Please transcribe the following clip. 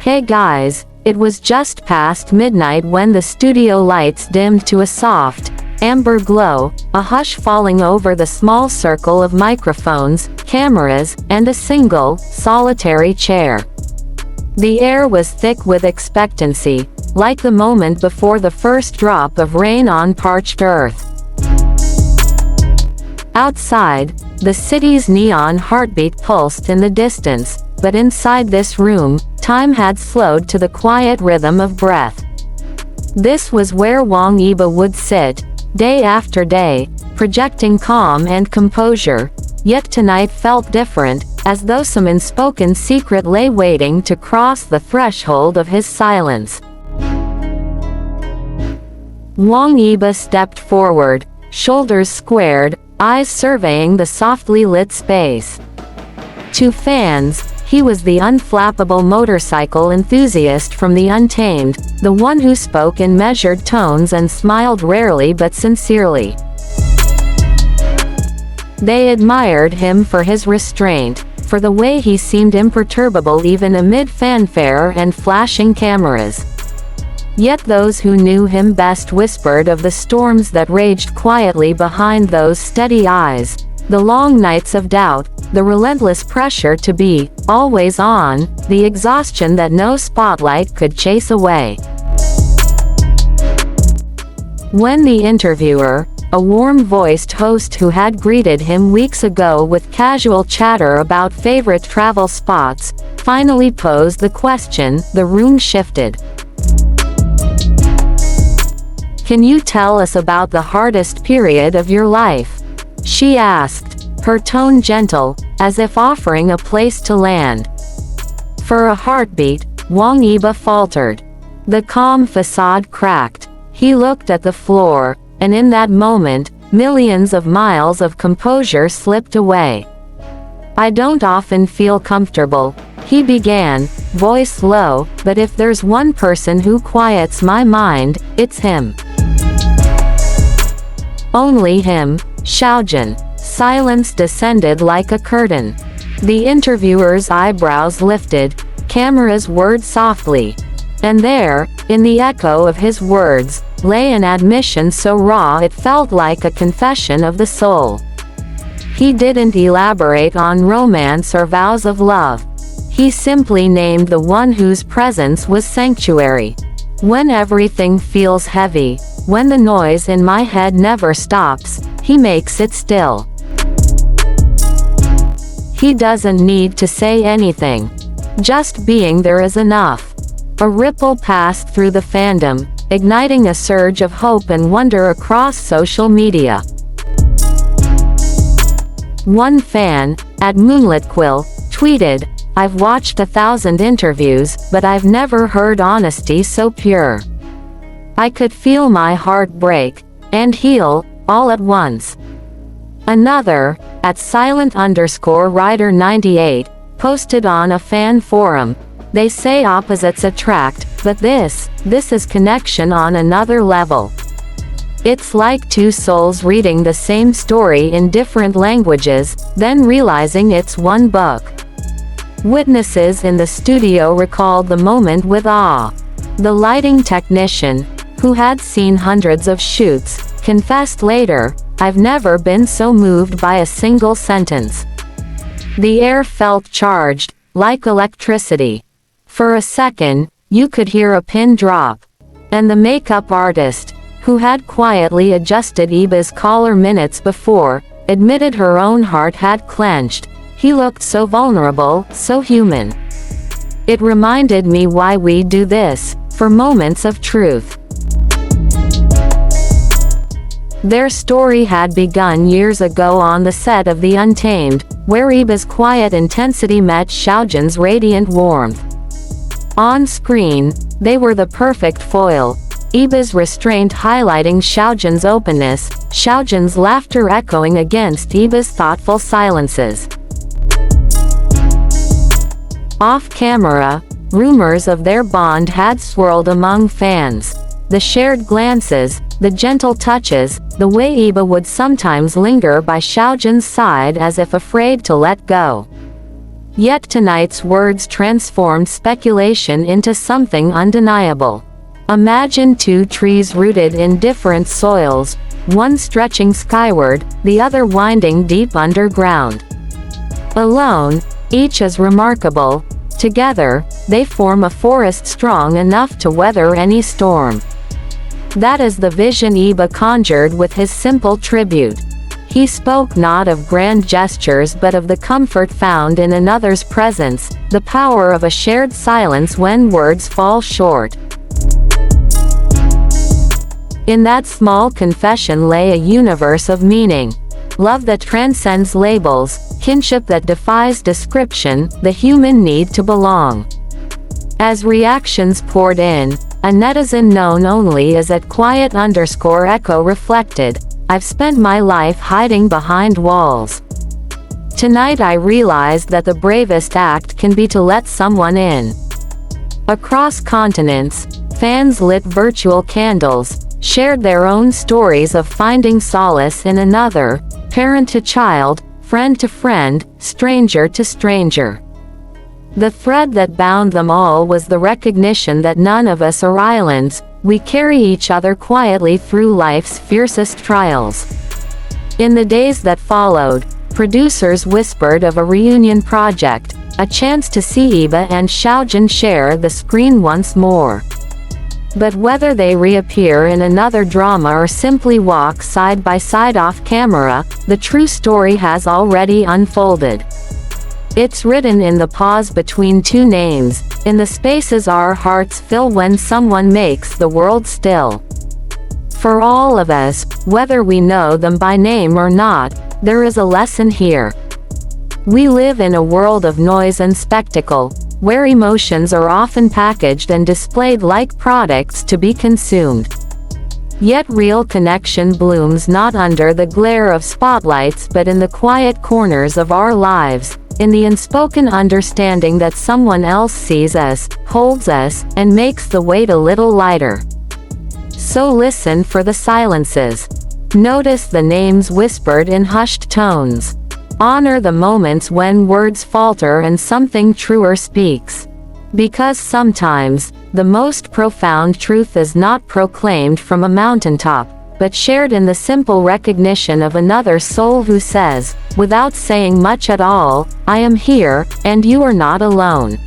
Hey guys, it was just past midnight when the studio lights dimmed to a soft, amber glow, a hush falling over the small circle of microphones, cameras, and a single, solitary chair. The air was thick with expectancy, like the moment before the first drop of rain on parched earth. Outside, the city's neon heartbeat pulsed in the distance, but inside this room, time had slowed to the quiet rhythm of breath. This was where Wong Eba would sit, day after day, projecting calm and composure, yet tonight felt different, as though some unspoken secret lay waiting to cross the threshold of his silence. Wong Eba stepped forward, shoulders squared, eyes surveying the softly lit space. To fans, he was the unflappable motorcycle enthusiast from the Untamed, the one who spoke in measured tones and smiled rarely but sincerely. They admired him for his restraint, for the way he seemed imperturbable even amid fanfare and flashing cameras. Yet those who knew him best whispered of the storms that raged quietly behind those steady eyes, the long nights of doubt, the relentless pressure to be always on, the exhaustion that no spotlight could chase away. When the interviewer, a warm-voiced host who had greeted him weeks ago with casual chatter about favorite travel spots, finally posed the question, the room shifted. "Can you tell us about the hardest period of your life?" she asked, her tone gentle, as if offering a place to land. For a heartbeat, Wong Eba faltered. The calm facade cracked. He looked at the floor, and in that moment, millions of miles of composure slipped away. "I don't often feel comfortable," he began, voice low, "but if there's one person who quiets my mind, it's him. Only him, Shiaojan." Silence descended like a curtain. The interviewer's eyebrows lifted, cameras whirred softly. And there, in the echo of his words, lay an admission so raw it felt like a confession of the soul. He didn't elaborate on romance or vows of love. He simply named the one whose presence was sanctuary. "When everything feels heavy, when the noise in my head never stops, he makes it still." He doesn't need to say anything. Just being there is enough. A ripple passed through the fandom, igniting a surge of hope and wonder across social media. One fan, at Moonlit tweeted, "I've watched 1,000 interviews, but I've never heard honesty so pure. I could feel my heart break and heal all at once." Another, at silent_rider98, posted on a fan forum, "They say opposites attract, but this is connection on another level. It's like two souls reading the same story in different languages, then realizing it's one book." Witnesses in the studio recalled the moment with awe. The lighting technician, who had seen hundreds of shoots, confessed later, "I've never been so moved by a single sentence. The air felt charged, like electricity. For a second, you could hear a pin drop." And the makeup artist, who had quietly adjusted Eba's collar minutes before, admitted her own heart had clenched. "He looked so vulnerable, so human. It reminded me why we do this, for moments of truth." Their story had begun years ago on the set of The Untamed, where Eba's quiet intensity met Shiaojan's radiant warmth. On screen, they were the perfect foil, Eba's restraint highlighting Shiaojan's openness, Shiaojan's laughter echoing against Eba's thoughtful silences. Off-camera, rumors of their bond had swirled among fans. The shared glances, the gentle touches, the way Eba would sometimes linger by Shiaojan's side as if afraid to let go. Yet tonight's words transformed speculation into something undeniable. Imagine two trees rooted in different soils, one stretching skyward, the other winding deep underground. Alone, each is remarkable. Together, they form a forest strong enough to weather any storm. That is the vision Eba conjured with his simple tribute. He spoke not of grand gestures but of the comfort found in another's presence, the power of a shared silence when words fall short. In that small confession lay a universe of meaning. Love that transcends labels, kinship that defies description, the human need to belong. As reactions poured in, a netizen known only as @quiet_echo reflected, "I've spent my life hiding behind walls. Tonight I realized that the bravest act can be to let someone in." Across continents, fans lit virtual candles, shared their own stories of finding solace in another, parent to child, friend to friend, stranger to stranger. The thread that bound them all was the recognition that none of us are islands, we carry each other quietly through life's fiercest trials. In the days that followed, producers whispered of a reunion project, a chance to see Eba and Shiaojan share the screen once more. But whether they reappear in another drama or simply walk side by side off camera, the true story has already unfolded. It's written in the pause between two names, in the spaces our hearts fill when someone makes the world still. For all of us, whether we know them by name or not, there is a lesson here. We live in a world of noise and spectacle, where emotions are often packaged and displayed like products to be consumed. Yet real connection blooms not under the glare of spotlights but in the quiet corners of our lives, in the unspoken understanding that someone else sees us, holds us, and makes the weight a little lighter. So listen for the silences. Notice the names whispered in hushed tones. Honor the moments when words falter and something truer speaks. Because sometimes, the most profound truth is not proclaimed from a mountaintop, but shared in the simple recognition of another soul who says, without saying much at all, "I am here, and you are not alone."